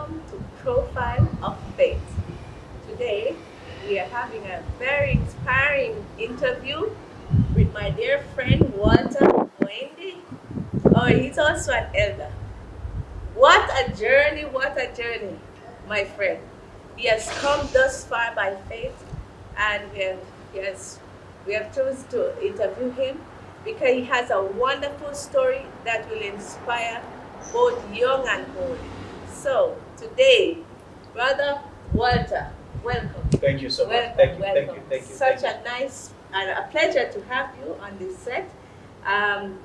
welcome to Profile of Faith. Today, we are having a very inspiring interview with my dear friend Walter Wendy. Oh, he's also an elder. What a journey, my friend. He has come thus far by faith, and yes, we have chosen to interview him because he has a wonderful story that will inspire both young and old. So, today, Brother Walter, welcome. Thank you so much. Welcome, Thank you, welcome. thank you, Such thank a nice and a pleasure to have you on this set. Um,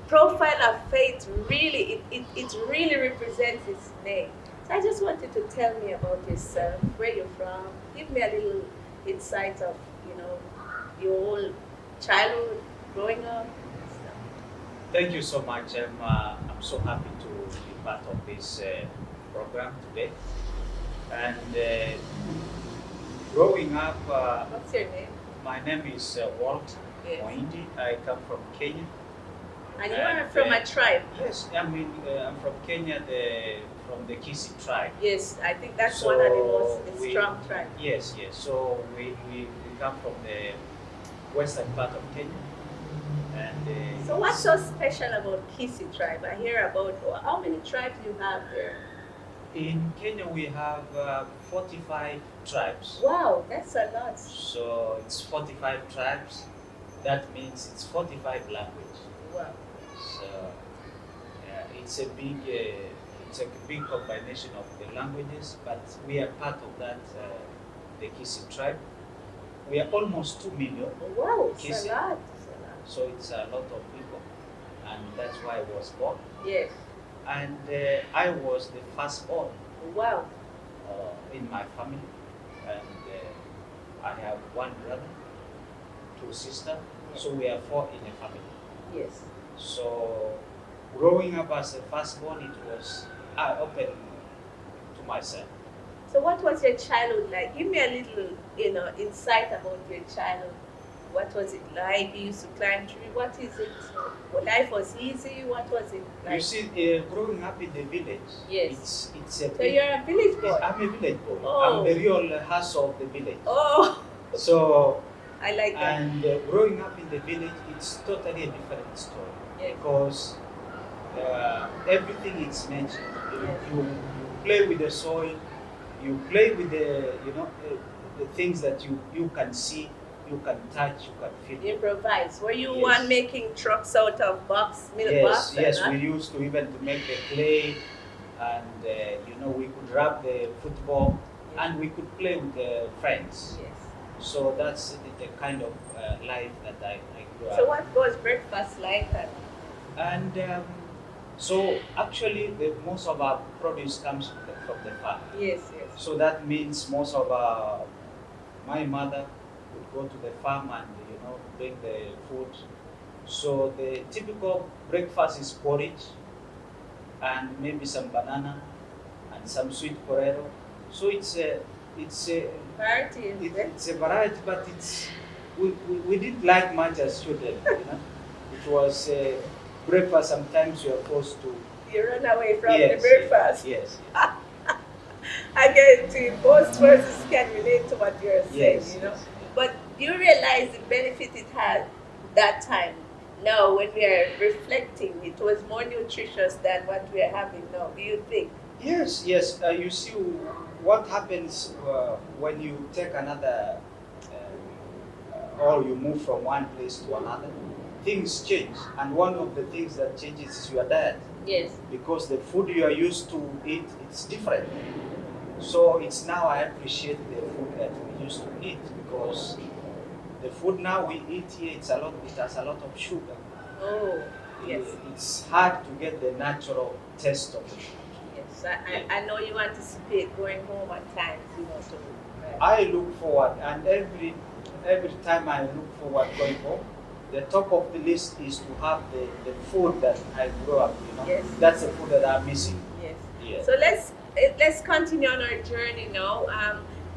Profile of faith it really represents its name. So I just wanted to tell me about yourself, where you're from. Give me a little insight of your whole childhood, growing up. And stuff. thank you so much. I'm so happy to be part of this program today. And growing up, What's your name? my name is Walt Yes. Moindi. I come from Kenya. And you are from a tribe. Yes, I'm from Kenya, from the Kisi tribe. Yes, I think that's one of the most strong tribes. Yes, yes. So we come from the western part of Kenya. And So what's so special about Kisi tribe? I hear about how many tribes you have there. in Kenya we have 45 tribes. Wow, that's a lot. So it's 45 tribes. That means it's 45 language. Wow. So it's a big combination of the languages, but we are part of that, the Kisi tribe. We are almost 2 million, Wow, it's Kisi. a lot. It's a lot. so it's a lot of people, and that's why I was born. Yes. And I was the firstborn Wow. in my family, and I have one brother, two sisters, so we are four in a family. Yes. So growing up as a firstborn, it was eye-opening to myself. So what was your childhood like? Give me a little, insight about your childhood. What was it like? You used to climb tree. What is it? Life was easy. What was it like? You see, growing up in the village, Yes. it's a So you're a village boy. I'm a village boy. Oh. I'm the real hustle of the village. Oh, So I like that. and growing up in the village, it's totally a different story Yeah. because everything is nature. Yes. You play with the soil, you play with the things that you can see, you can touch, you can feel. Improvise. Were you Yes. one making trucks out of milk Yes, box? yes, and we used to even to make the clay, and we could wrap the football, and we could play with the friends. Yes. So that's the kind of life that I grew up. So what was breakfast like? And so actually, most of our produce comes from the farm. Yes, yes. So that means most of my mother would go to the farm and bring the food. So the typical breakfast is porridge and maybe some banana and some sweet potato. So it's a Variety is there. it's a variety, but we didn't like much as children. It was breakfast. Sometimes you are forced to. You run away from Yes, the breakfast. Yes. I guarantee most persons can relate to what you're saying, Yes. Yes. But do you realize the benefit it had that time? Now, when we are reflecting, it was more nutritious than what we are having now. Do you think? Yes, yes. You see what happens when you take another, or you move from one place to another. Things change, and one of the things that changes is your diet, Yes. because the food you are used to eat, it's different. So it's now I appreciate the food that we used to eat, because the food now we eat here, it has a lot of sugar. Oh, yes. It's hard to get the natural taste of the food. Yes. I know you anticipate going home at times, to. I look forward, and every time I look forward going home, the top of the list is to have the food that I grew up. Yes. That's the food that I'm missing. Yes. Yes. So let's continue on our journey now.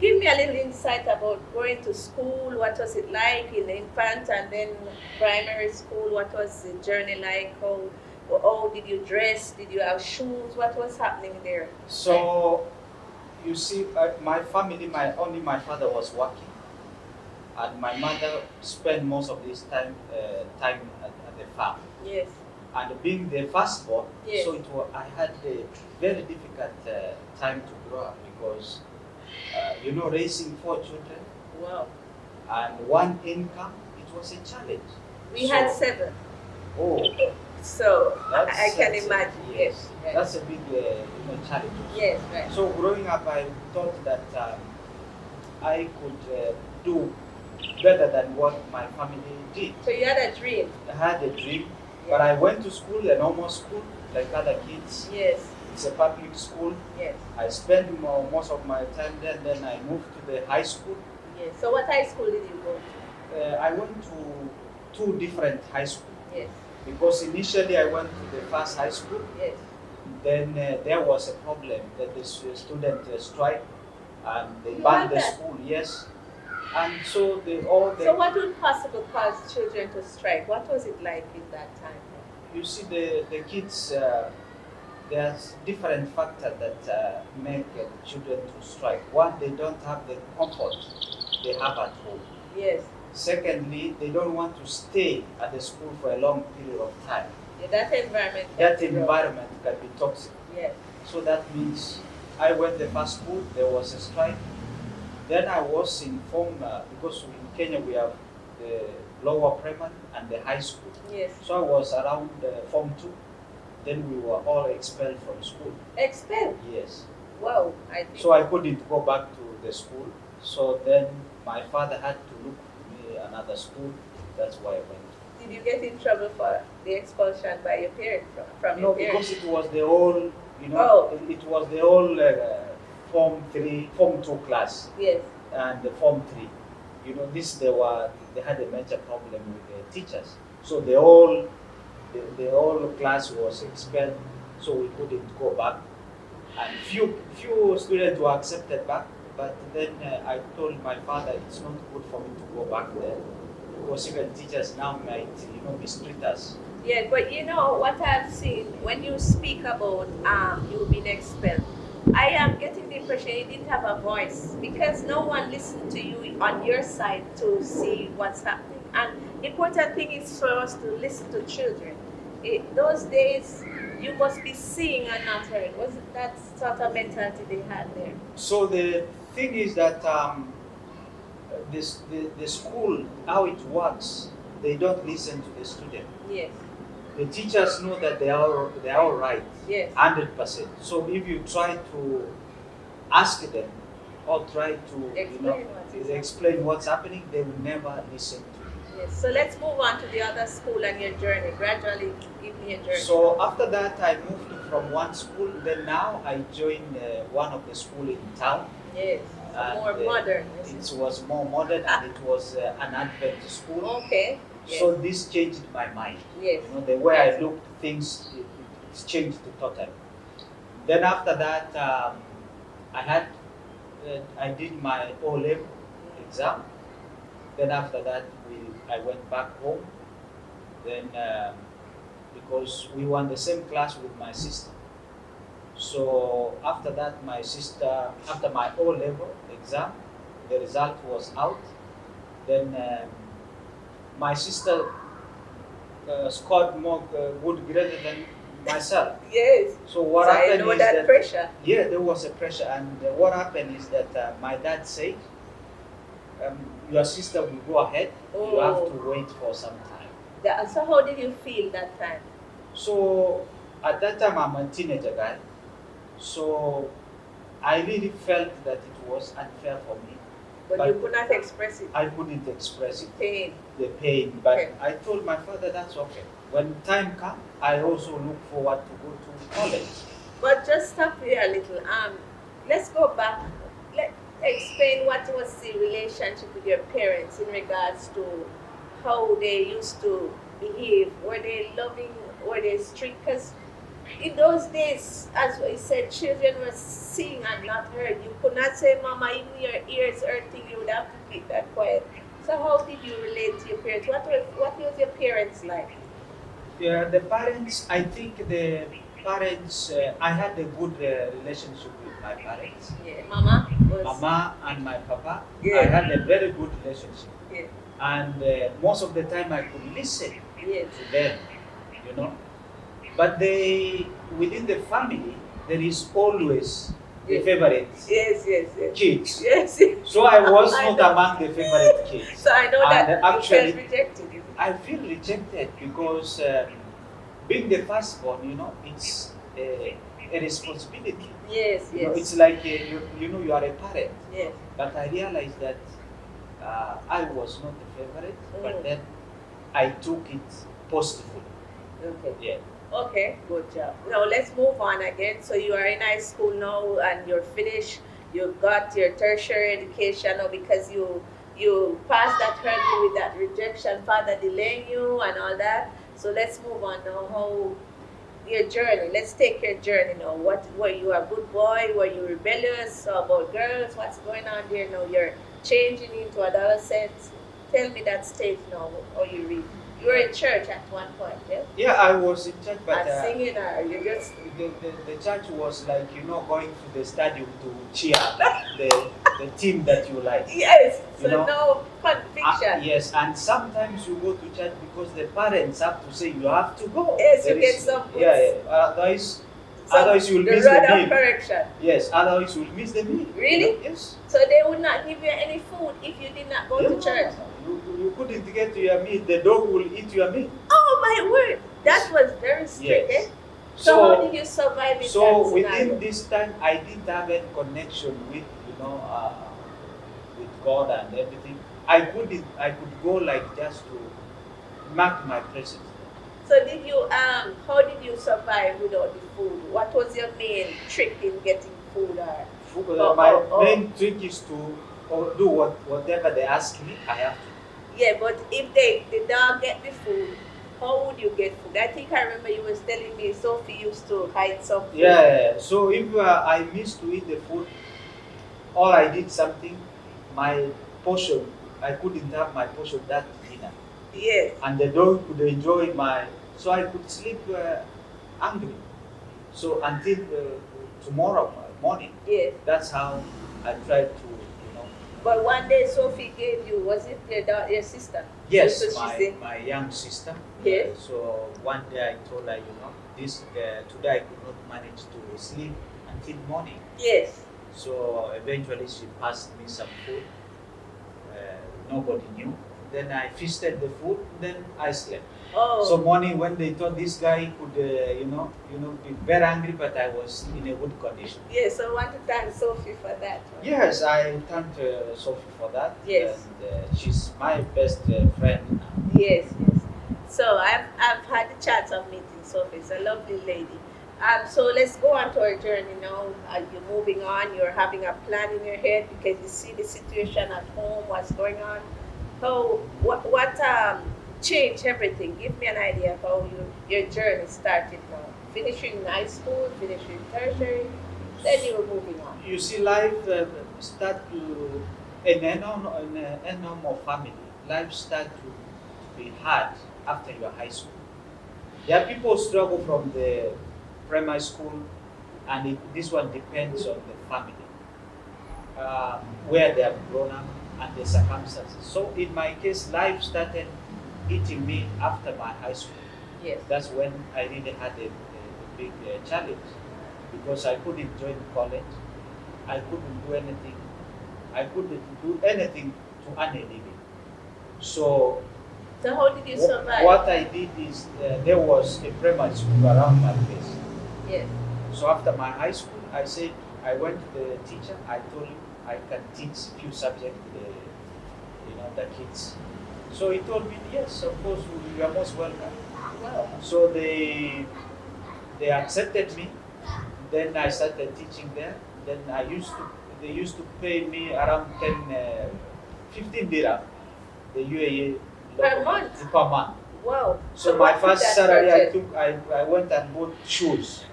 Give me a little insight about going to school. What was it like in infant and then primary school? What was the journey like? How Or did you dress? Did you have shoes? What was happening there? So you see, my family, my father was working, and my mother spent most of this time at the farm. Yes. And being the firstborn, Yes. so I had a very difficult time to grow up because raising 4 children Wow. and one income, it was a challenge. We So- had 7. Oh, So I can that's imagine. yes, Yes. that's a big challenge. Yes, right. So growing up, I thought that I could do better than what my family did. So you had a dream. I had a dream, but I went to school, a normal school, like other kids. Yes. It's a public school. Yes. I spent most of my time there. Then I moved to the high school. Yes. So what high school did you go to? I went to 2 different high schools Yes. because initially I went to the first high school. Yes. Then there was a problem that the student strike and they You banned had the that? school. Yes, and so So what would possibly cause children to strike? What was it like in that time? you see the kids. There's different factors that make children to strike. One, they don't have the comfort they have at home. Yes. Secondly, they don't want to stay at the school for a long period of time. Yeah, that environment. That can be rough. environment can be toxic. Yes. So that means I went the first school, there was a strike. Then I was informed because in Kenya we have the lower primary and the high school. Yes. So I was around Form 2. Then we were all expelled from school. Expelled. Yes. Wow. I think. So I couldn't go back to the school. So then my father had to look me another school. That's why I went. Did you get in trouble for the expulsion by your parents from No, your parents? because it was the whole, Oh. it was the whole Form 3, Form 2 class Yes. and the Form 3. They had a major problem with the teachers. So the whole class was expelled, so we couldn't go back. And few students were accepted back, but then I told my father it's not good for me to go back there because even teachers now might mistreat us. Yeah, but you know what I've seen when you speak about you being expelled, I am getting the impression you didn't have a voice because no one listened to you on your side to see what's happening. And the important thing is for us to listen to children. Those days you must be seeing and not hearing. Was it that sort of mentality they had there? So the thing is that the school, how it works, they don't listen to the student. Yes. The teachers know that they are all right, Yes. 100%. So if you try to ask them or try to explain what's happening, they will never listen to you. Yes. So let's move on to the other school and your journey. Gradually, give me a journey. So after that, I moved from one school. Then now I joined one of the school in town. Yes. And, More modern. It was more modern and it was an Adventist school. Okay. Yes. So this changed my mind. Yes. The way I looked at things, it's changed totally. Then after that, I did my O-level exam. Then after that, I went back home. Then because we were in the same class with my sister. So after that, my sister, after my O-level exam, the result was out. Then my sister scored more good grade than myself. Yes. So what So happened I know is that pressure. Yeah, there was a pressure, and what happened is that my dad said, "Your sister will go ahead. You have to wait for some time." So how did you feel that time? So at that time, I'm a teenager guy. So I really felt that it was unfair for me. But you could not express it. I couldn't express it, Pain. the pain. But Okay. I told my father that's okay. When time comes, I also look forward to go to college. But just stop here a little. Let's go back. Explain what was the relationship with your parents in regards to how they used to behave. Were they loving? Were they strict? Because in those days, as I said, children were seeing and not heard. You could not say, "Mama, even your ears hurting." You would have to keep that quiet. So how did you relate to your parents? What was your parents like? Yeah, the parents, I think the parents, I had a good relationship with my parents. Yeah, Mama was. Mama and my papa, I Yeah. had a very good relationship. Yeah. And most of the time I could listen Yes. to them, you know. But they, within the family, there is always the Yeah. favorite Yes. Yes. Yes. kids. Yes. So I was I not know. among the favorite kids. So I know And that you felt actually, rejected. Isn't it? I feel rejected because being the firstborn, you know, it's a responsibility. Yes. You know, Yes. it's like you know, you are a parent. Yes. But I realized that I was not the favorite, but Mm. then I took it positively. Okay. Yeah. Okay, good job. Now let's move on again. So you are in high school now and you're finished. You got your tertiary education now because you passed that hurdle with that rejection, father delaying you and all that. So let's move on now. How your journey? Let's take your journey now. What were you a good boy? Were you rebellious about girls? What's going on there now? You're changing into adolescence. Tell me that stage now. How you read? You were in church at one point, yeah? Yeah, I was in church, but And singing or you just the church was like, you know, going to the stadium to cheer the team that you like. yes, so You know? no conviction. Yes, and sometimes you go to church because the parents have to say you have to go. Yes, you There get is- some Yeah, yeah. Otherwise, So otherwise you will the miss the rod of meal. correction. Yes, otherwise you will miss the meal. Really? You know? Yes. So they would not give you any food if you did not go to Yeah, church. You couldn't get to your meal. The dog will eat your meal. Oh my word, that was very strict. Yes. Eh? So how did you survive in So that within scenario? this time, I didn't have any connection with, you know, with God and everything. I could go like just to mark my presence. So did you how did you survive without the food? What was your main trick in getting food or My oh. main trick is to do whatever they ask me. I have to. Yeah, but if the dog get the food, how would you get food? I think I remember you was telling me Sophie used to hide some food. Yeah. So if I missed to eat the food, or I did something, my portion, I couldn't have my portion that dinner. Yes. And the dog could enjoy so I could sleep hungry. So until tomorrow morning, Yes. that's how I tried to, you know. But one day Sophie gave you, was it your sister? Yes, So she said, my young sister. Yes. So one day I told her, you know, today I could not manage to sleep until morning. yes. So eventually she passed me some food. Nobody knew. Then I feasted the food. Then I slept. Oh. So morning when they thought this guy could, be very angry, but I was in a good condition. yes, so I want to thank Sophie for that. One. Yes, I thanked Sophie for that. Yes. And she's my best friend now. Yes, yes. So I've had the chance of meeting Sophie. It's a lovely lady. So let's go on to our journey now. You're moving on. You're having a plan in your head because you see the situation at home, what's going on. So what changed everything? Give me an idea of how your journey started now. Finishing high school, finishing tertiary, then you were moving on. You see, life start to in a normal family. Life start to be hard after your high school. There are people struggle from the primary school, and this one depends on the family, where they have grown up and the circumstances. So in my case, life started hitting me after my high school. Yes. That's when I really had a big challenge because I couldn't join college. I couldn't do anything. I couldn't do anything to earn a living. So So how did you survive? what I did is there was a primary school around my place. Yes. So after my high school, I went to the teacher. I told him I can teach few subjects to the kids. So he told me, yes, of course, you are most welcome. Wow. So they accepted me. Then I started teaching there. Then they used to pay me around 15 dirham, the UAE Per month? per month. Wow. So my what did first that salary project- I went and bought shoes.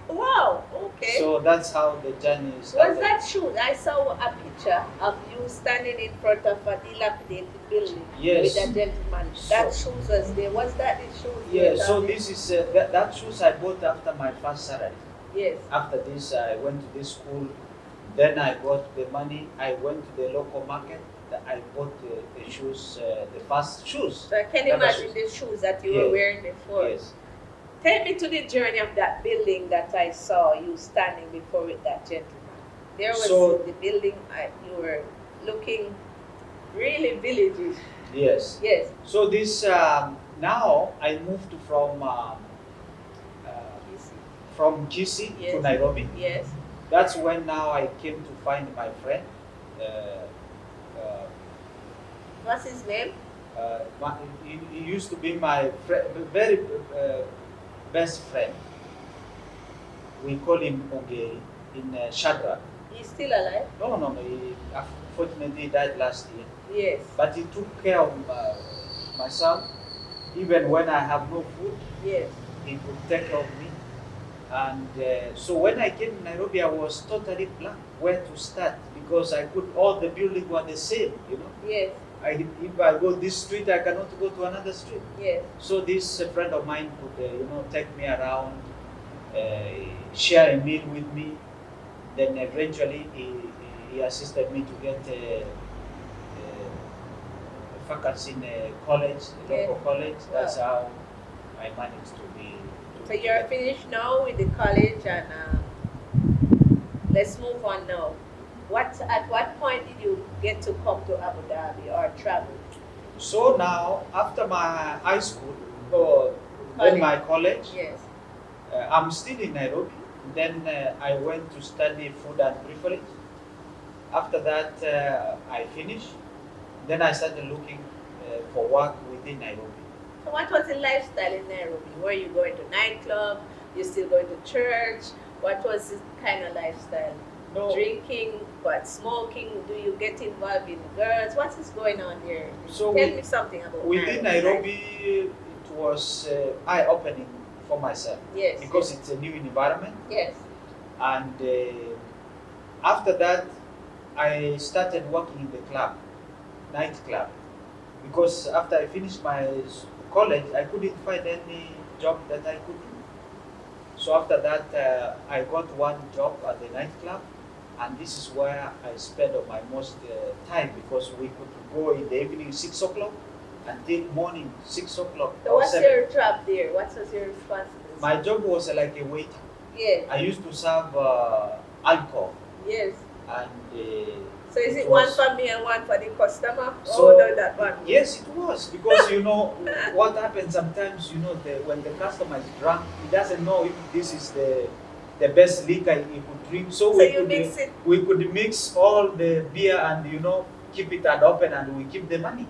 Wow. Okay. So So that's how the journey started. Was that shoes? I saw a picture of you standing in front of a dilapidated building Yes. with a gentleman. That shoes was there. Was that the shoes? Yeah, so this is that shoes I bought after my first salary. Yes. After this, I went to this school. Then I got the money. I went to the local market. I bought the shoes, the first shoes. So I can Rubber imagine the shoes that you were wearing before. Yes. Take me to the journey of that building that I saw you standing before with that gentleman. There was the building you were looking really villagey. Yes. Yes. So this now I moved from Kisii Yes. to Nairobi. Yes. That's when now I came to find my friend. What's his name? He used to be my very best friend. We call him Ongeri in Shadrach. He's still alive? No. He unfortunately died last year. Yes. But he took care of myself. Even when I have no food, yes, he could take care of me. And so when I came to Nairobi, I was totally blank where to start because all the buildings were the same, you know. Yes. If I go this street, I cannot go to another street. Yes. So this friend of mine could, take me around, share a meal with me. Then eventually he assisted me to get a vacancy in a college, a local college. That's how I managed to be. So you're finished now with the college, and let's move on now. At what point did you get to come to Abu Dhabi or travel? So now, after my high school, or then my college, yes, I'm still in Nairobi. Then I went to study food and beverage. After that, I finished. Then I started looking for work within Nairobi. So what was the lifestyle in Nairobi? Were you going to nightclub? You still going to church? What was the kind of lifestyle? No. Drinking, but smoking? Do you get involved in girls? What is going on there? So tell me something about within Nairobi. It was eye-opening for myself. Yes. Because it's a new environment. Yes. And after that, I started working in the club, nightclub. Because after I finished my college, I couldn't find any job that I could do. So after that, I got one job at the nightclub, and this is where I spent my most time because we could go in the evening 6 o'clock until morning 6 o'clock. So what's your job there? What was your responsibility? My job was like a waiter. Yes. I used to serve alcohol. Yes. And so is it one for me and one for the customer? So, no, that one? Yes, it was because what happens sometimes. When the customer is drunk, he doesn't know if this is the best liquor he could drink. So we could mix all the beer and keep it and open, and we keep the money.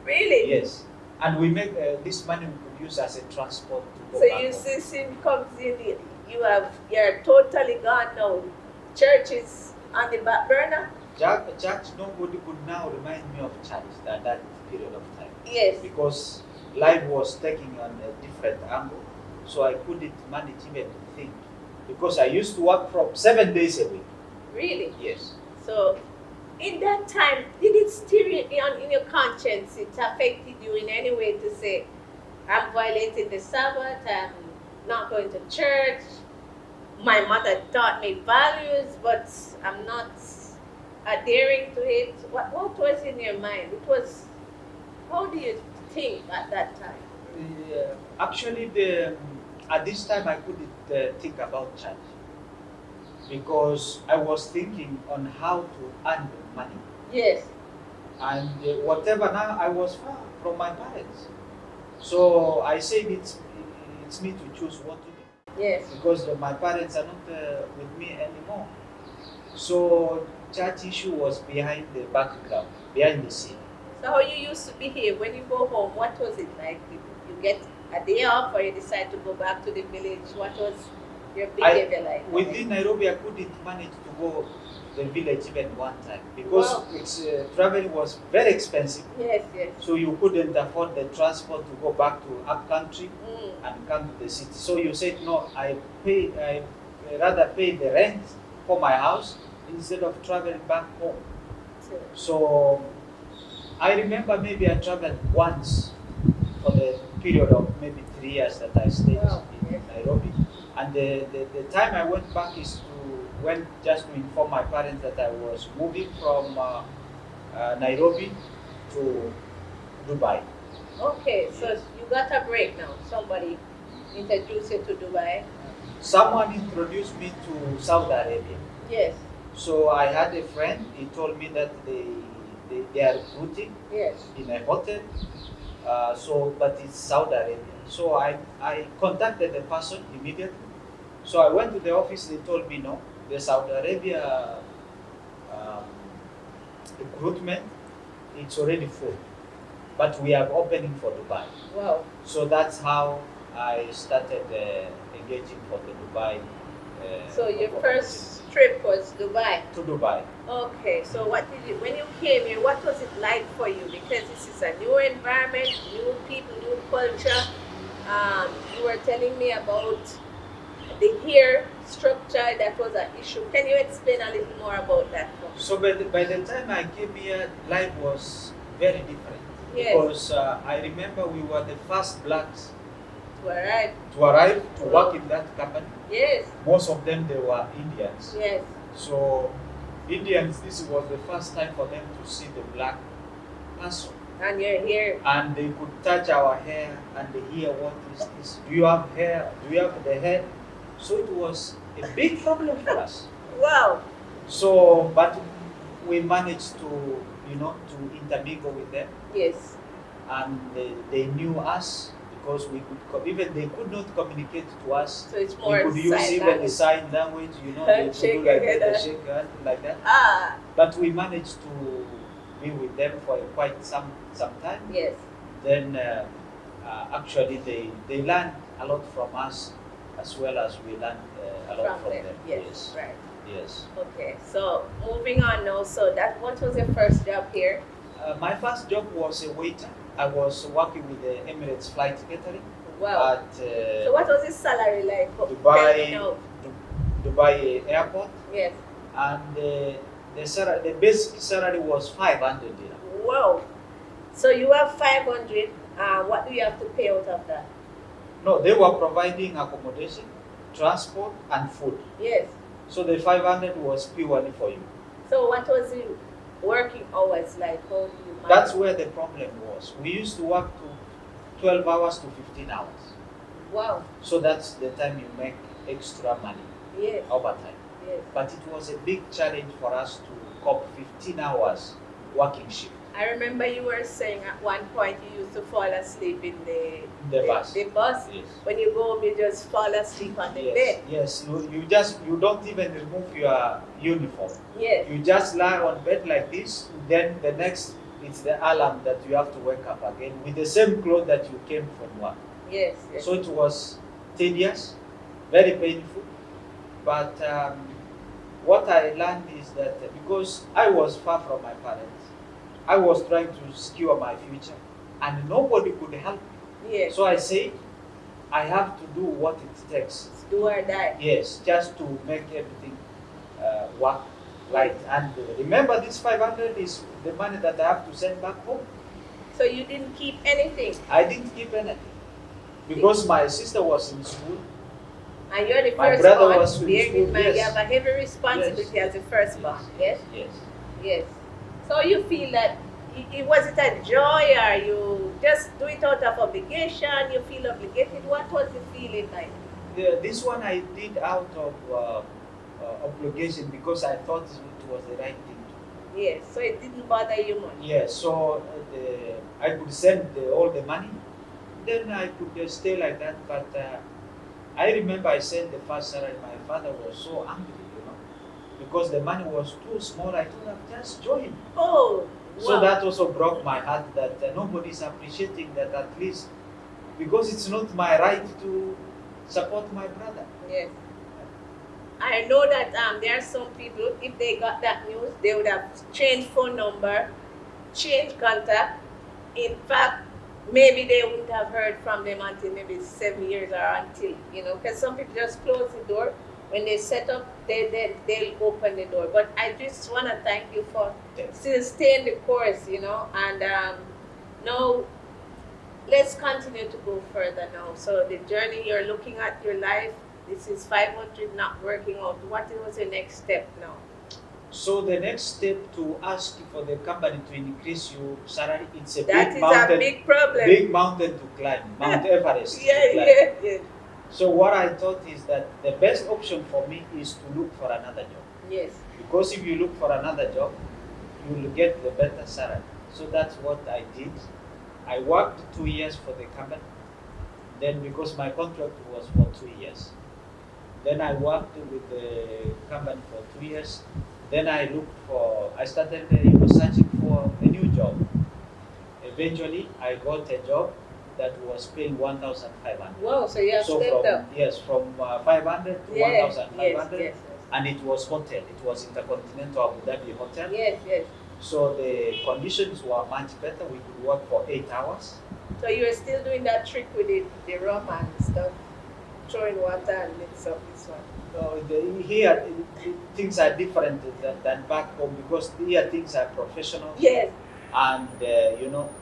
Really? Yes, and we make this money we could use as a transport to go so back you home. see, sin comes in. You're totally gone now. Church is on the back burner. Church, nobody could now remind me of church at that period of time. Yes. Because life was taking on a different angle, so I couldn't manage even to think. Because I used to work from 7 days a week. Really? Yes. So, in that time, did it stir in your conscience? It affected you in any way to say, I'm violating the Sabbath, I'm not going to church, my mother taught me values, but I'm not adhering to it? What was in your mind? How do you think at that time? Actually, at this time I couldn't think about church because I was thinking on how to earn money. Yes. And whatever, now I was far from my parents. So I said it's me to choose what to do. Yes. Because my parents are not with me anymore. So church issue was behind the background, behind the scene. So how you used to behave when you go home? What was it like? You get a day off, or you decide to go back to the village? What was your behavior like? Within Nairobi, I couldn't manage to go to the village even one time because traveling was very expensive. Yes, yes. So you couldn't afford the transport to go back to up country and come to the city. So you said no. I rather pay the rent for my house instead of traveling back home. So I remember maybe I traveled once for the period of maybe 3 years that I stayed Wow. in Nairobi. And the time I went back is went just to inform my parents that I was moving from Nairobi to Dubai. Okay, so Yes. you got a break now. Somebody introduced you to Dubai. Someone introduced me to Saudi Arabia. Yes, So I had a friend, he told me that they are recruiting yes. in a hotel. But it's Saudi Arabia. So I contacted the person immediately. So I went to the office, they told me no, the Saudi Arabia um, recruitment, it's already full. But we are opening for Dubai. Wow. So that's how I started engaging for the Dubai. So your opportunity. first trip was Dubai. To Dubai. Okay, so when you came here, what was it like for you? Because this is a new environment, new people, new culture. You were telling me about the hair structure that was an issue. Can you explain a little more about that? So by the time I came here, life was very different. Yes. Because I remember we were the first blacks To arrive. to arrive to work in that company. Yes, Most of them they were Indians. yes, So Indians, this was the first time for them to see the black person. and you're here. And they could touch our hair and they hear what is this? Do you have hair? Do you have the hair? So it was a big problem for us. Wow. So, but we managed to, to intermingle with them, Yes, and they knew us because we could, even they could not communicate to us. so it's We more could use sign even the language. sign language, they could Shake do like your that, head. they shake hand like that. Ah, But we managed to be with them for quite some time. yes. Then actually they learned a lot from us as well as we learned a lot from them. Yes, right. Yes. Okay, so moving on now. So what was your first job here? My first job was a waiter. I was working with the Emirates Flight Catering Wow. at So what was his salary like? Tell me Dubai, now. Dubai Airport, Yes. and the basic salary was 500 dirham. Wow. So you have 500. What do you have to pay out of that? No, they were providing accommodation, transport, and food. Yes. So the 500 was purely for you. So what was the working hours like? How do you manage? That's where the problem was. We used to work to 12 hours to 15 hours. Wow. So that's the time you make extra money, Yes. overtime. Yes. But it was a big challenge for us to cope 15 hours working shift. I remember you were saying at one point you used to fall asleep in The bus. The bus. Yes. When you go home, you just fall asleep on the Yes, bed. yes. You don't even remove your uniform. Yes. You just lie on bed like this. Then the next, it's the alarm that you have to wake up again with the same clothes that you came from work. Yes. Yes. So it was tedious, very painful. But what I learned is that because I was far from my parents, I was trying to secure my future, and nobody could help me. Yes. So I said, I have to do what it takes. It's do or die. Yes, just to make everything work right. And remember, this 500 is the money that I have to send back home. So you didn't keep anything, I didn't keep anything because my sister was in school. and you're the My first brother one. was in Bear in school, mind, you yes. have a heavy responsibility Yes. as the first one. Yes. Yes. Yes. So you feel that was it a joy, or you just do it out of obligation? You feel obligated. What was the feeling like? This one I did out of obligation because I thought it was the right thing to do. Yes. So it didn't bother you much. Yes, so I could send all the money, then I could stay like that. But I remember I sent the first salary. My father was so angry, because the money was too small. I told him, just join. Oh. So wow. that also broke my heart that nobody's appreciating that, at least because it's not my right to support my brother. Yes. I know that there are some people, if they got that news, they would have changed phone number, changed contact. In fact, maybe they wouldn't have heard from them until maybe 7 years or until, because some people just close the door When they set up, they'll open the door. But I just want to thank you for still staying the course, and now let's continue to go further now. So the journey you're looking at your life, this is 500 not working out. What was your next step now? So the next step to ask for the company to increase your salary, it's a That big is mountain, a big problem. big mountain to climb, Mount Everest to Yeah, climb. yeah. So what I thought is that the best option for me is to look for another job. Yes. Because if you look for another job, you will get the better salary. So that's what I did. I worked 2 years for the company. Then because my contract was for 2 years, then I worked with the company for 2 years. Then I started searching for a new job. Eventually, I got a job that was paying 1,500. Wow, so you have So stepped from up. yes, from 500 to Yes, 1,500, yes. and it was hotel. It was Intercontinental Abu Dhabi Hotel. Yes. So the conditions were much better. We could work for 8 hours. So you were still doing that trick with the rum and stuff, throwing water and mix up this one. So here things are different than back home because here things are professional. Yes. And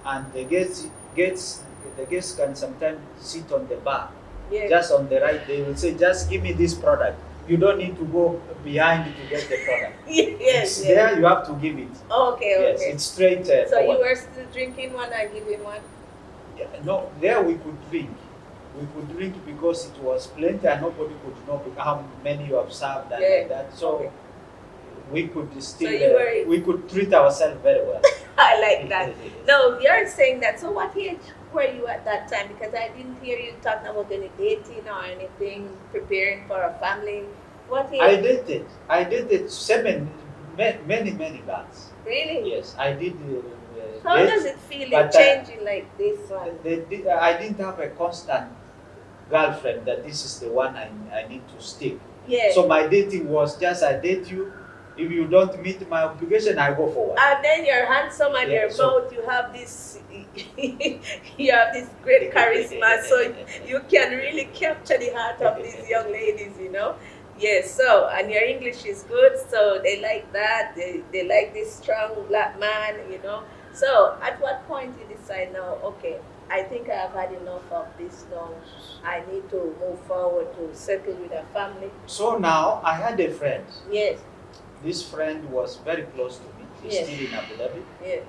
and the guests can sometimes sit on the bar, Yes. just on the right. They will say, "Just give me this product. You don't need to go behind to get the product. Yes. It's there. You have to give it." Okay. Yes, it's straight So forward. you were still drinking one and giving one? Yeah, no, there we could drink. We could drink because it was plenty and nobody could know how many you have served and like that. So Okay. we could still you we could treat ourselves very well. I like that. No, you're saying that. So what age were you at that time? Because I didn't hear you talking about any dating or anything, preparing for a family. What age? I dated many girls. Really? Yes, I did. How date, does it feel but, in changing like this one? I didn't have a constant girlfriend that this is the one I need to stick. Yes. So my dating was just I date you. If you don't meet my obligation, I go forward. And then you're handsome and Yeah, your so- mouth, you have this you have this great charisma, so you can really capture the heart of these young ladies. Yes, so and your English is good, so they like that. They like this strong black man. So at what point you decide now, okay, I think I have had enough of this now. I need to move forward to settle with a family. So now I had a friend. Yes, This friend was very close to me. He's Yes. still in Abu Dhabi. yes,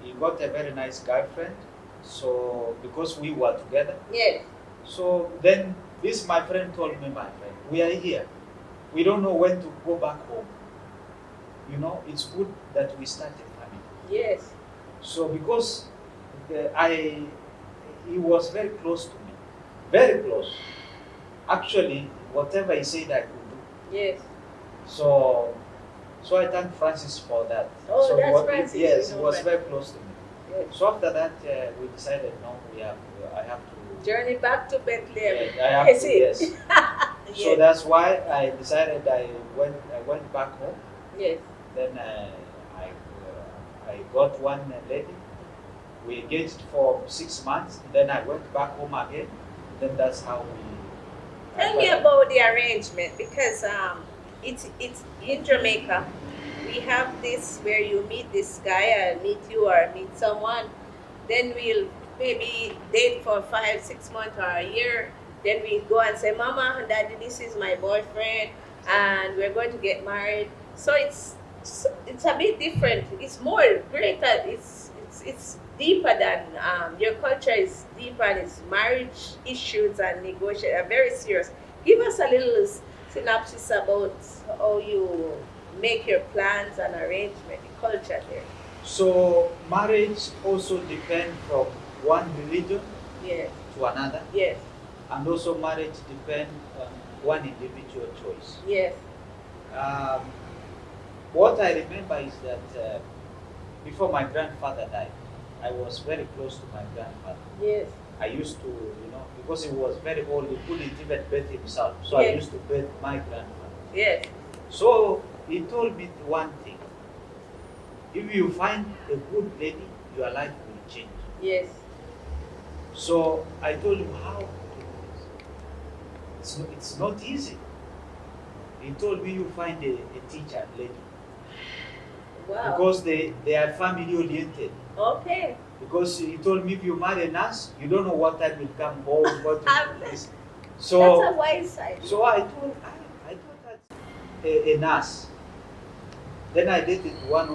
He got a very nice girlfriend. So because we were together, yes. so then this my friend told me, my friend, we are here. We don't know when to go back home. It's good that we start a family. Yes. So because he was very close to me, very close. Actually, whatever he said, I could do. Yes. So I thank Francis for that. Oh, so that's Francis, Yes, you he know was Francis. very close to me. Yes. So after that, we decided, no, I have to. Journey back to Bethlehem. I have Yes, to. it- Yes. So Yes. that's why I decided I went back home. Yes. Then I got one lady. We engaged for 6 months. Then I went back home again. Then that's how we. Tell me about the arrangement because it's in Jamaica. We have this where you meet this guy or meet you or meet someone, then we'll maybe date for 5-6 months or a year. Then we go and say, "Mama and Daddy, this is my boyfriend, and we're going to get married." So it's a bit different. It's more greater. It's deeper than your culture is deeper and it's marriage issues and negotiation are very serious. Give us a little synopsis about how you make your plans and arrangement, the culture there. So marriage also depends from one religion Yes, to another, yes, and also marriage depends on one individual choice. yes, What I remember is that before my grandfather died, I was very close to my grandfather. yes, I used to, because he was very old, he couldn't even bathe himself. So I Yes. used to bathe my grandfather. yes, So he told me one thing. If you find a good lady, your life will change. yes, So I told him how to do this. It's not easy. He told me you find a teacher lady Wow. because they are family oriented. Okay. Because he told me if you marry a nurse, you don't know what time will come home, what I'm- will this. That's So a wise side. so I thought that a nurse. Then I dated one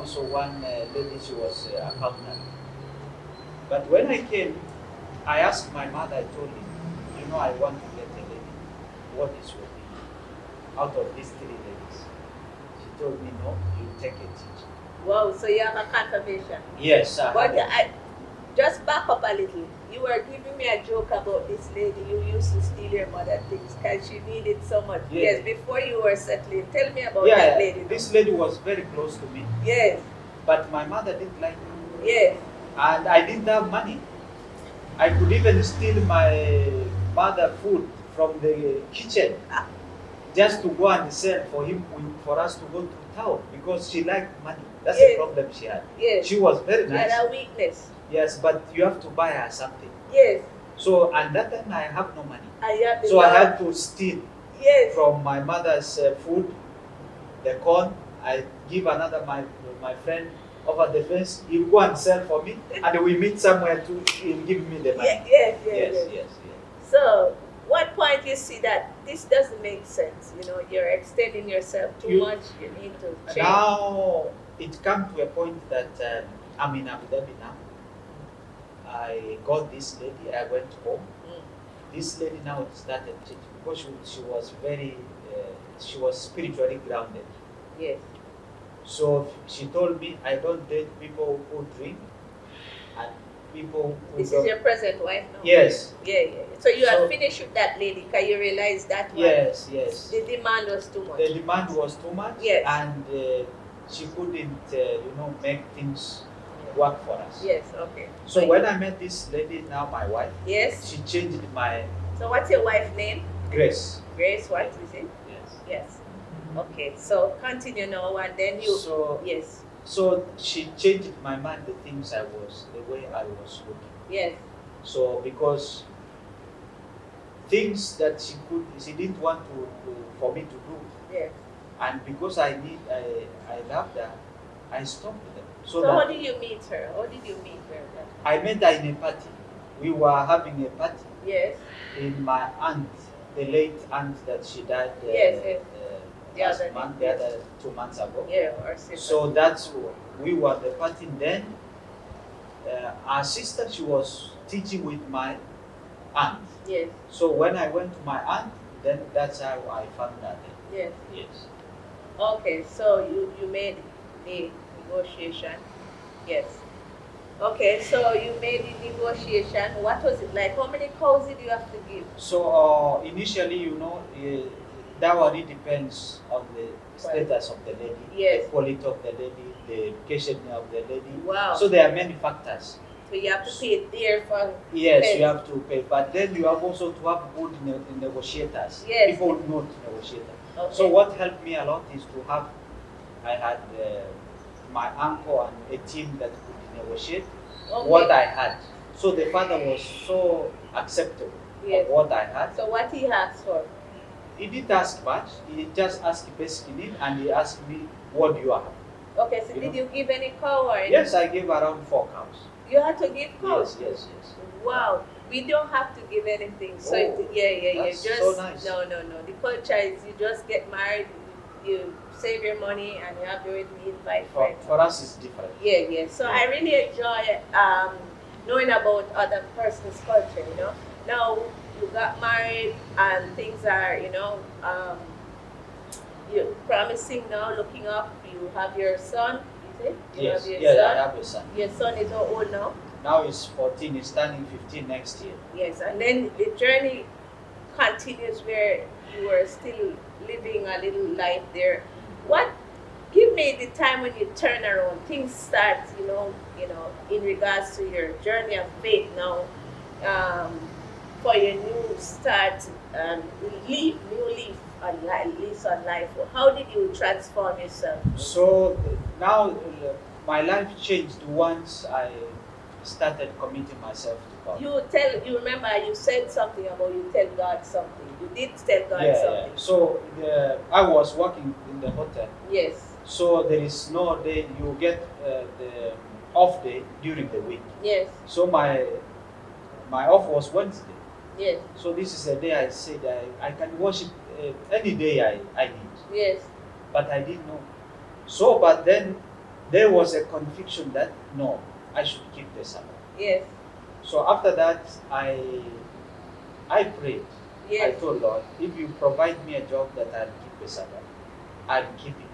lady, she was accountant. But when I came, I asked my mother, I told him, I want to get a lady. What is your opinion out of these three ladies? She told me, no, you take a teacher. Wow, so you have a confirmation. Yes, sir. But just back up a little. You were giving me a joke about this lady you used to steal your mother things because she needed so much. Yeah. Yes, before you were settling. Tell me about that lady. This lady was very close to me, Yes, but my mother didn't like her. yes. And I didn't have money. I could even steal my mother food from the kitchen just to go and sell for us to go to town because she liked money. That's Yes. the problem she had. Yes. She was very You nice. had a weakness. Yes, but you have to buy her something. Yes. So and that time I have no money. And you have the So I love. had to steal Yes. from my mother's food, the corn. I give another my friend over the fence. He'll go and sell for me, and we meet somewhere to he'll give me the money. Yes. Yes. So, what point you see that this doesn't make sense? You're extending yourself too much. You need to change. Now it come to a point that I'm in Abu Dhabi now. I got this lady. I went home. Mm. This lady now started changing because she was she was spiritually grounded. Yes. So she told me I don't date people who drink and people who This don't. is your present wife now? Yes. Yeah. So you So- had finished with that lady because you realized that one, Yes. the demand was too much. The demand was too much, Yes. and she couldn't, make things work for us. Yes, okay. So when I met this lady, now my wife, Yes. she changed my So what's your wife's name? Grace. Grace, what is it? Yes. Yes. Okay, so continue now and then you. So Yes. so she changed my mind, the way I was looking. Yes. So because things that she didn't want for me to do, Yes. and because I loved her, I stopped them. So that how did you meet her? How did you meet her? I met her in a party. We were having a party Yes. in my aunt, the late aunt that she died Yes. The last other month, day, the other 2 months ago. Yeah, or sister. So we were the party then. Our sister, she was teaching with my aunt. Yes. So when I went to my aunt, then that's how I found her. Yes. Yes. Okay, so you made the negotiation. Yes. Okay, so you made the negotiation. What was it like? How many cows did you have to give? So initially, dowry depends on the status of the lady, Yes. the quality of the lady, the education of the lady. Wow. So there are many factors. So you have to pay dear for. Yes, Yes. you have to pay, but then you have also to have good negotiators. Yes. People know to negotiate. Okay. So what helped me a lot is I had my uncle and a team that could negotiate Okay. what I had. So the father was so acceptable Yes. of what I had. So what he asked for? He didn't ask much. He just asked basic need, and he asked me, "What do you have?" Okay, so did you give any cow or any? Yes, I gave around 4 cows. You had to give cows? Yes. Wow. We don't have to give anything. So Oh, that's just so nice. no. The culture is you just get married, you save your money and you have your invite friends. For us, it's different. Yeah. So I really enjoy knowing about other person's culture, Now you got married and things are, you're promising now, looking up, you have your son, is it? You Yes, have your yeah, I son. have a son. Your son is how old now? Now he's 14. He's turning 15 next year. Yes, and then the journey continues where you were still living a little life there. Give me the time when you turn around, things start, in regards to your journey of faith now, for your new start, new leaf on life. How did you transform yourself? So now my life changed once I started committing myself to God. You remember you said something about you tell God something. You did tell God Yeah, yeah. something. So I was working in the hotel. Yes, So there is no day you get the off day during the week. yes, So my off was Wednesday. yes, So this is a day I said I can worship any day I need. yes, But I didn't know. So but then there was a conviction that no, I should keep the Sabbath. yes, So after that I prayed. I yes. told Lord, if you provide me a job that I'll keep the Sabbath, I'll keep it.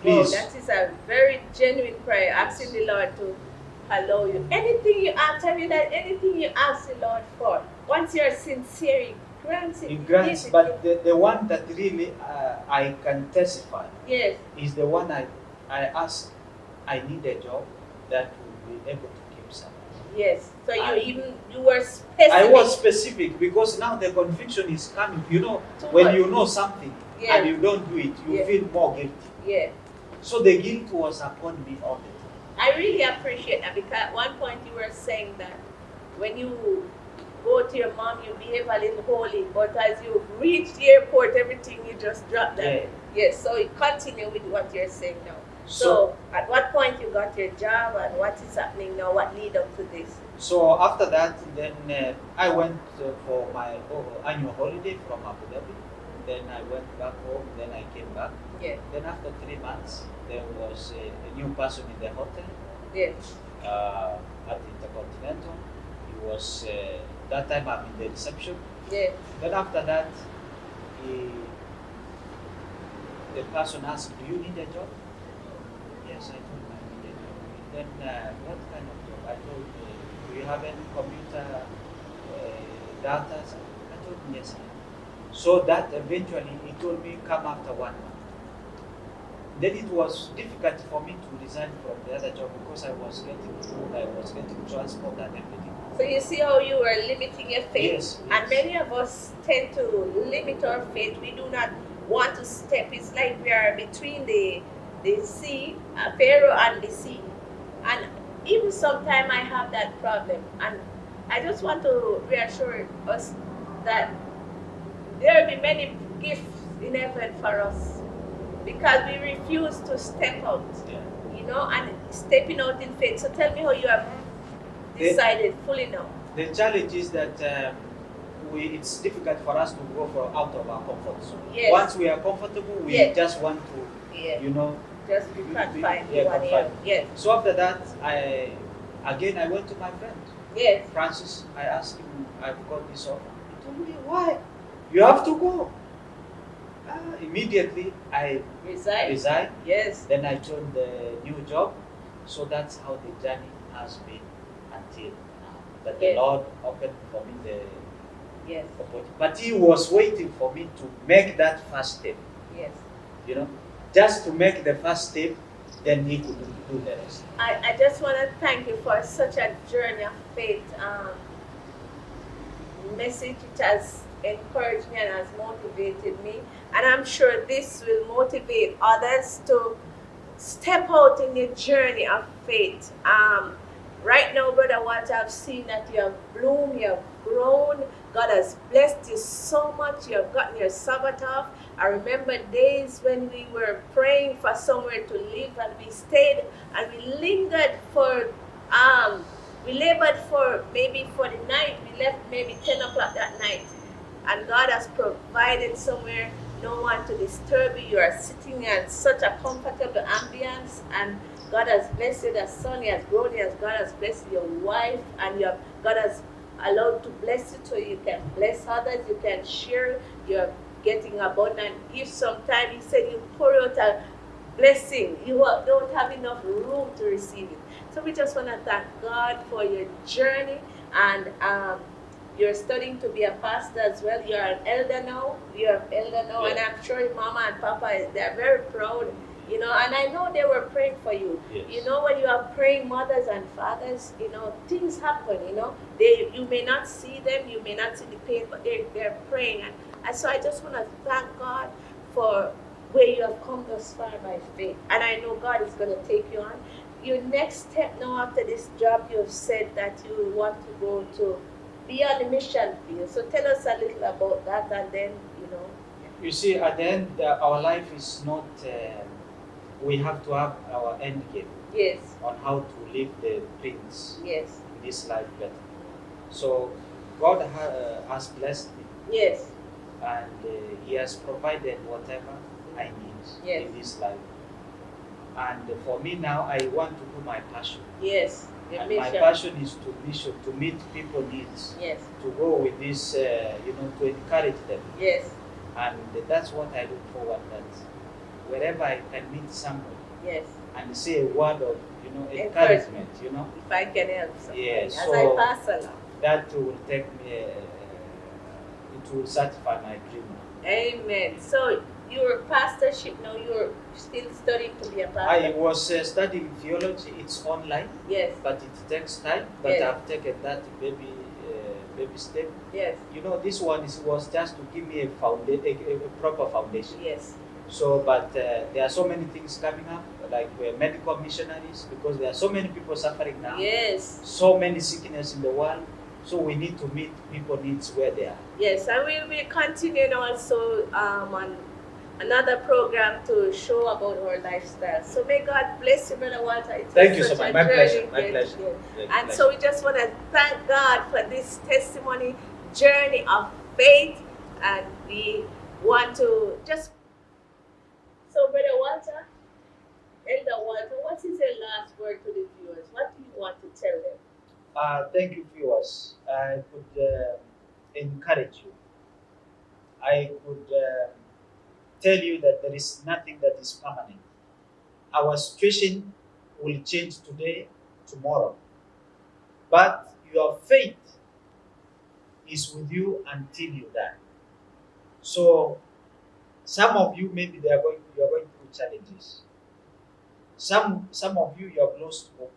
Oh, Please. that is a very genuine prayer, asking the Lord to allow you. Anything you ask, tell you that anything you ask the Lord for, once you're sincere, He grants it. It grants, He but the one that really I can testify yes, is the one I asked. I need a job that will be able to keep Sabbath. yes. So I- you were specific. I was specific because now the conviction is coming. You know, Too when much. you know something Yeah. and you don't do it, you Yeah. feel more guilty. Yeah. So the guilt was upon me all the time. I really appreciate that because at one point you were saying that when you go to your mom, you behave a little holy, but as you reach the airport, everything you just drop that. Yeah. Yes, so you continue with what you're saying now. So So, at what point you got your job and what is happening now? What lead up to this? so after that, then I went for my annual holiday from Abu Dhabi. Then I went back home. Then I came back. Yeah, Then after 3 months, there was a new person in the hotel yeah, at Intercontinental. He was that time I'm in the reception. yeah, Then after that, the person asked, "Do you need a job?" Yes, I told him I need a job. Then what kind of job? I told him, "Do you have any computer data?" I told him yes. So that eventually he told me come after 1 month. Then it was difficult for me to resign from the other job because I was getting food, I was getting transport and everything. So you see how you were limiting your faith? Yes, And yes. many of us tend to limit our faith. We do not want to step. It's like we are between the sea, Pharaoh and the sea. And even sometimes I have that problem. And I just want to reassure us that there will be many gifts in heaven for us because we refuse to step out, Yeah. you know, and stepping out in faith. So tell me how you have decided fully now. The challenge is that it's difficult for us to go out of our comfort zone. Yes. Once we are comfortable, we Yes. just want to, Yeah, you know. just be confined Yeah, in one area. confined. Yes, So after that, I went to my friend yes, Francis. I asked him, I've got this offer. He told me, why? You have to go. Immediately, I resign. resigned. Yes, Then I joined the new job. So that's how the journey has been until now. That the Yes. Lord opened for me the yes, opportunity. But He was waiting for me to make that first step. yes. You know, just to make the first step, then He could do the rest. I just want to thank you for such a journey of faith message. It has encouraged me and has motivated me. And I'm sure this will motivate others to step out in the journey of faith. Right now, Brother Walter, I've seen that you have bloomed, you have grown. God has blessed you so much. You have gotten your Sabbath off. I remember days when we were praying for somewhere to live and we stayed and we lingered for, we labored for maybe for the night. We left maybe 10 o'clock that night. And God has provided somewhere, no one to disturb you. You are sitting in such a comfortable ambience, and God has blessed you. The son, He has grown you. God has blessed your wife, and God has allowed to bless you so you can bless others. You can share. You're getting abundant. If sometime He said you pour out a blessing, you don't have enough room to receive it. So we just want to thank God for your journey, and you're studying to be a pastor as well. You're an elder now. You're an elder now, and I'm sure your mama and papa, they're very proud, you know. And I know they were praying for you. Yes. You know, when you are praying, mothers and fathers, you know, things happen. You know, you may not see them, you may not see the pain, but they're praying. And so I just want to thank God for where you have come thus far by faith. And I know God is going to take you on. Your next step now after this job, you have said that you want to go to be on the mission field. So tell us a little about that, and then You see, at the end, our life is not. We have to have our end game Yes. on how to live the things Yes. in this life better. So, God has blessed me, Yes. and He has provided whatever I need Yes. in this life. And for me now, I want to do my passion. Yes. Your And my mission. passion is to mission, to meet people needs, Yes. to go with this, to encourage them. Yes. And that's what I look forward that wherever I can meet somebody Yes. and say a word of, encouragement, If I can help somebody Yes, as so- I pass along. that will take me, it will satisfy my dream. Amen. So your pastorship now, you're still studying to be a pastor? I was studying theology, it's online, Yes. but it takes time, but Yes. I've taken that baby step. Yes. This one was just to give me a proper foundation. Yes. So, but there are so many things coming up, like medical missionaries, because there are so many people suffering now. Yes. So many sickness in the world. So we need to meet people needs where they are. Yes, and we'll be continuing also on another program to show about our lifestyle. So may God bless you, Brother Walter. It was Thank you so such much. a My journey. pleasure. My Yes, pleasure. yes. Thank And you. so we just want to thank God for this testimony journey of faith, and we want to just. So, Brother Walter, Elder Walter, what is your last word to the viewers? What do you want to tell them? Thank you, viewers. I could encourage you. I could tell you that there is nothing that is permanent. Our situation will change today, tomorrow. But your faith is with you until you die. So some of you maybe you are going through challenges. Some of you have lost hope.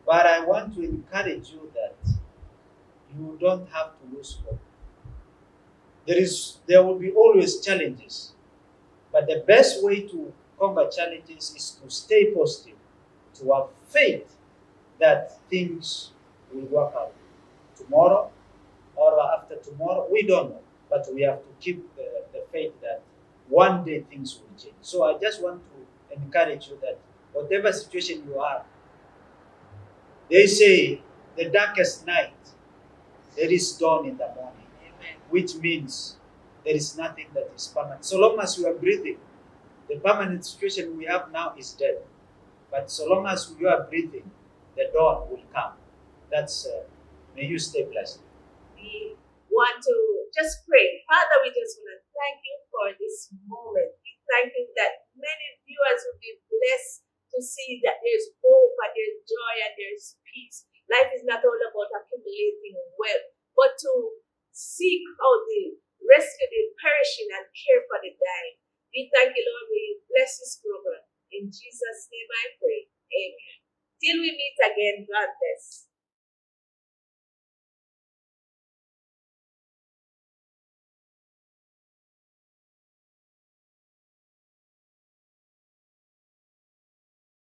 But I want to encourage you that you don't have to lose hope. There will be always challenges. But the best way to combat challenges is to stay positive, to have faith that things will work out tomorrow or after tomorrow. We don't know, but we have to keep the faith that one day things will change. So I just want to encourage you that whatever situation you are, they say the darkest night, there is dawn in the morning, Amen. which means there is nothing that is permanent. So long as you are breathing, the permanent situation we have now is dead. But so long as you are breathing, the dawn will come. May you stay blessed. We want to just pray. Father, we just want to thank you for this moment. We thank you that many viewers will be blessed to see that there's hope and there's joy and there's peace. Life is not all about accumulating wealth, but to seek out the rescue the perishing and care for the dying. We thank you, Lord. We bless this program. In Jesus' name I pray. Amen. Till we meet again, God bless.